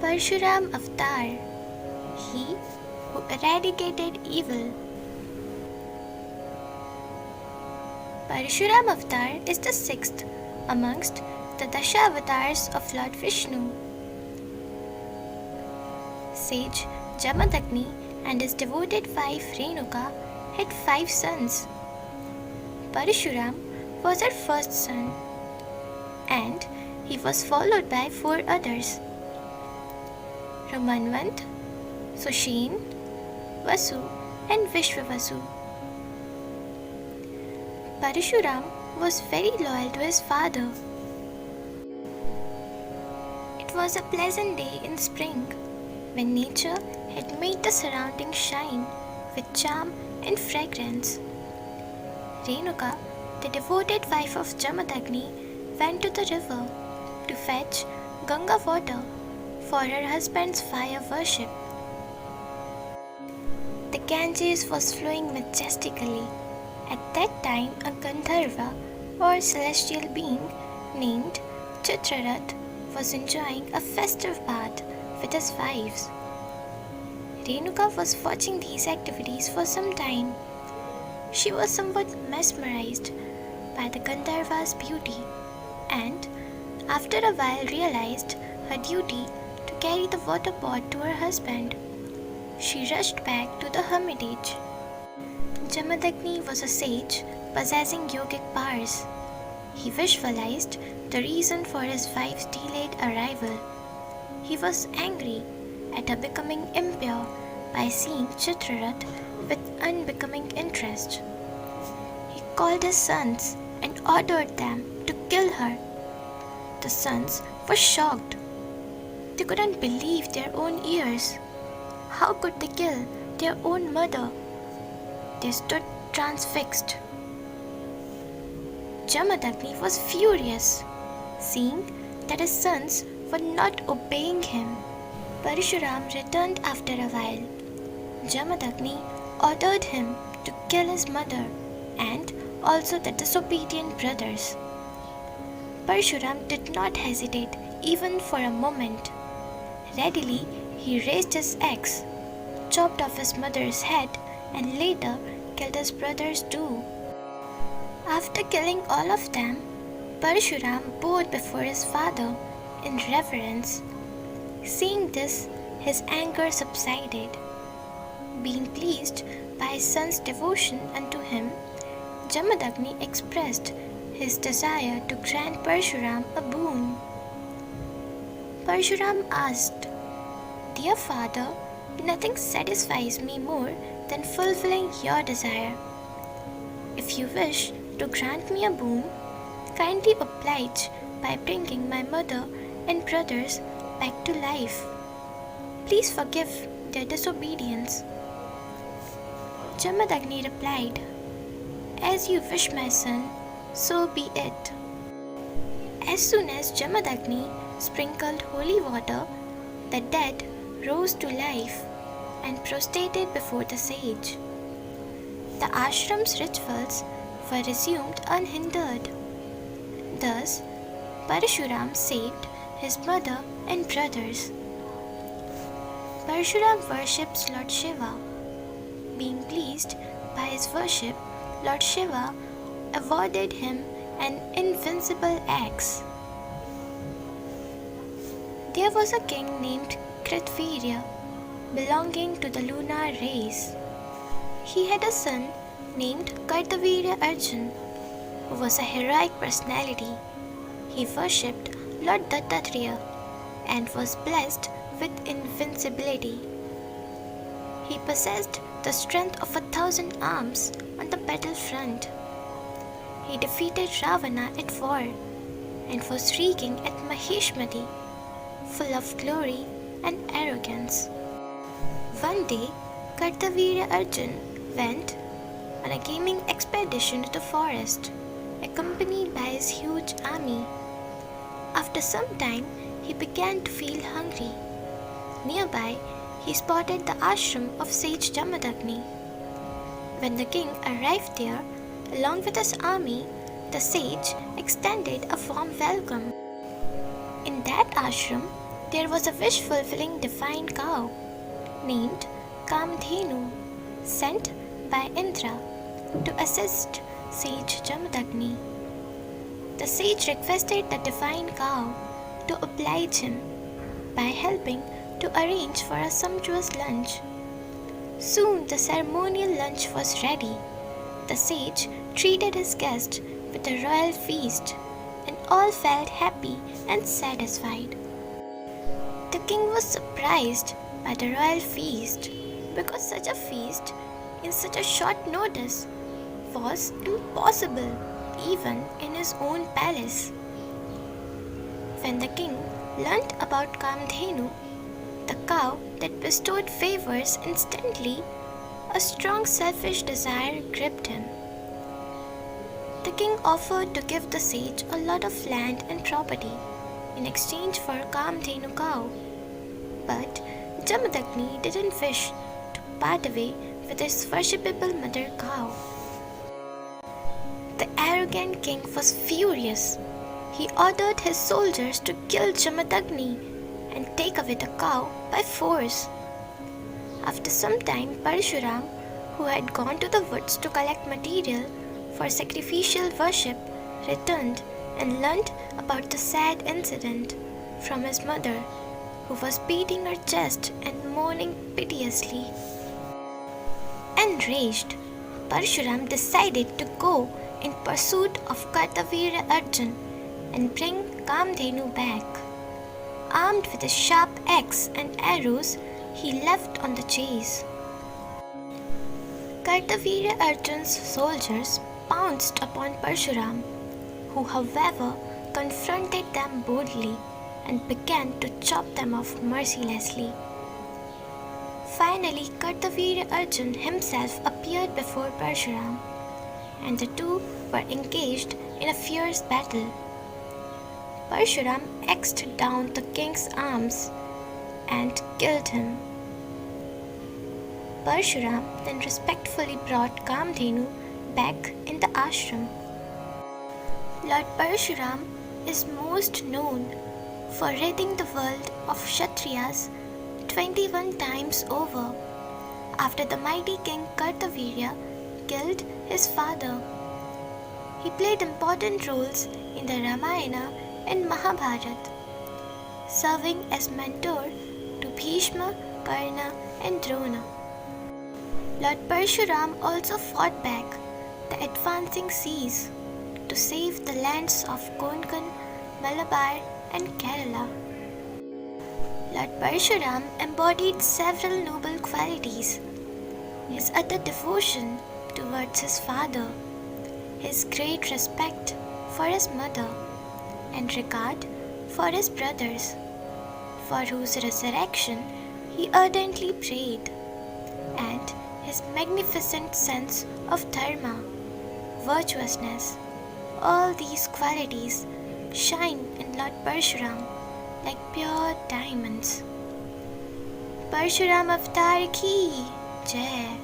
Parashuram Avatar, he who eradicated evil. Parashuram Avatar is the sixth amongst the Dashavatars of Lord Vishnu. Sage Jamadagni and his devoted wife Renuka had 5 sons. Parashuram was her first son, and he was followed by 4 others: Ramanvant, Sushen, Vasu, and Vishwavasu. Parashuram was very loyal to his father. It was a pleasant day in spring, when nature had made the surroundings shine with charm and fragrance. Renuka, the devoted wife of Jamadagni, went to the river to fetch Ganga water for her husband's fire worship. The Ganges was flowing majestically. At that time, a Gandharva or celestial being named Chitrarath was enjoying a festive bath with his wives. Renuka was watching these activities for some time. She was somewhat mesmerized by the Gandharva's beauty and, after a while, realized her duty to carry the water pot to her husband. She rushed back to the hermitage. Jamadagni was a sage possessing yogic powers. He visualized the reason for his wife's delayed arrival. He was angry at her becoming impure by seeing Chitrarath with unbecoming interest. He called his sons and ordered them to kill her. The sons were shocked. They couldn't believe their own ears. How could they kill their own mother? They stood transfixed. Jamadagni was furious, seeing that his sons were not obeying him. Parashuram returned after a while. Jamadagni ordered him to kill his mother and also the disobedient brothers. Parashuram did not hesitate even for a moment. Readily, he raised his axe, chopped off his mother's head, and later killed his brothers too. After killing all of them, Parashuram bowed before his father in reverence. Seeing this, his anger subsided. Being pleased by his son's devotion unto him, Jamadagni expressed his desire to grant Parashuram a boon. Parashuram asked, "Dear father, nothing satisfies me more than fulfilling your desire. If you wish to grant me a boon, kindly oblige by bringing my mother and brothers back to life. Please forgive their disobedience." Jamadagni replied, "As you wish, my son, so be it." As soon as Jamadagni sprinkled holy water, the dead rose to life and prostrated before the sage. The ashram's rituals were resumed unhindered. Thus, Parashuram saved his mother and brothers. Parashuram worships Lord Shiva. Being pleased by his worship, Lord Shiva awarded him an invincible axe. There was a king named Kritvirya, belonging to the lunar race. He had a son named Kartavirya Arjuna, who was a heroic personality. He worshipped Lord Dattatreya and was blessed with invincibility. He possessed the strength of 1,000 arms on the battlefront. He defeated Ravana at war and was reigning at Maheshmati, full of glory and arrogance. One day, Kartavirya Arjuna went on a gaming expedition to the forest, accompanied by his huge army. After some time, he began to feel hungry. Nearby, he spotted the ashram of sage Jamadagni. When the king arrived there, along with his army, the sage extended a warm welcome. In that ashram, there was a wish-fulfilling divine cow named Kamadhenu, sent by Indra to assist sage Jamadagni. The sage requested the divine cow to oblige him by helping to arrange for a sumptuous lunch. Soon the ceremonial lunch was ready. The sage treated his guest with a royal feast, and all felt happy and satisfied. The king was surprised by the royal feast because such a feast in such a short notice was impossible even in his own palace. When the king learnt about Kamadhenu, the cow that bestowed favors instantly, a strong selfish desire gripped him. The king offered to give the sage a lot of land and property in exchange for Kamadhenu cow, but Jamadagni didn't wish to part away with his worshipable mother cow. The arrogant king was furious. He ordered his soldiers to kill Jamadagni and take away the cow by force. After some time, Parashuram, who had gone to the woods to collect material for sacrificial worship, returned and learnt about the sad incident from his mother, who was beating her chest and mourning piteously. Enraged, Parashuram decided to go in pursuit of Kartavira Arjuna and bring Kamadhenu back. Armed with a sharp axe and arrows, he left on the chase. Kartavira Arjuna's soldiers pounced upon Parashuram, who however confronted them boldly and began to chop them off mercilessly. Finally, Kartavira Arjuna himself appeared before Parashuram, and the two were engaged in a fierce battle. Parashuram axed down the king's arms and killed him. Parashuram then respectfully brought Kamadhenu back in the ashram. Lord Parashuram is most known for ridding the world of Kshatriyas 21 times over after the mighty king Kartavira killed his father. He played important roles in the Ramayana and Mahabharata, serving as mentor to Bhishma, Karna and Drona. Lord Parashuram also fought back the advancing seas to save the lands of Konkan, Malabar and Kerala. Lord Parashuram embodied several noble qualities: his utter devotion towards his father, his great respect for his mother, and regard for his brothers, for whose resurrection he ardently prayed, and his magnificent sense of dharma, virtuousness. All these qualities shine in Lord Parashuram like pure diamonds. Parashuram Avatar ki Jai.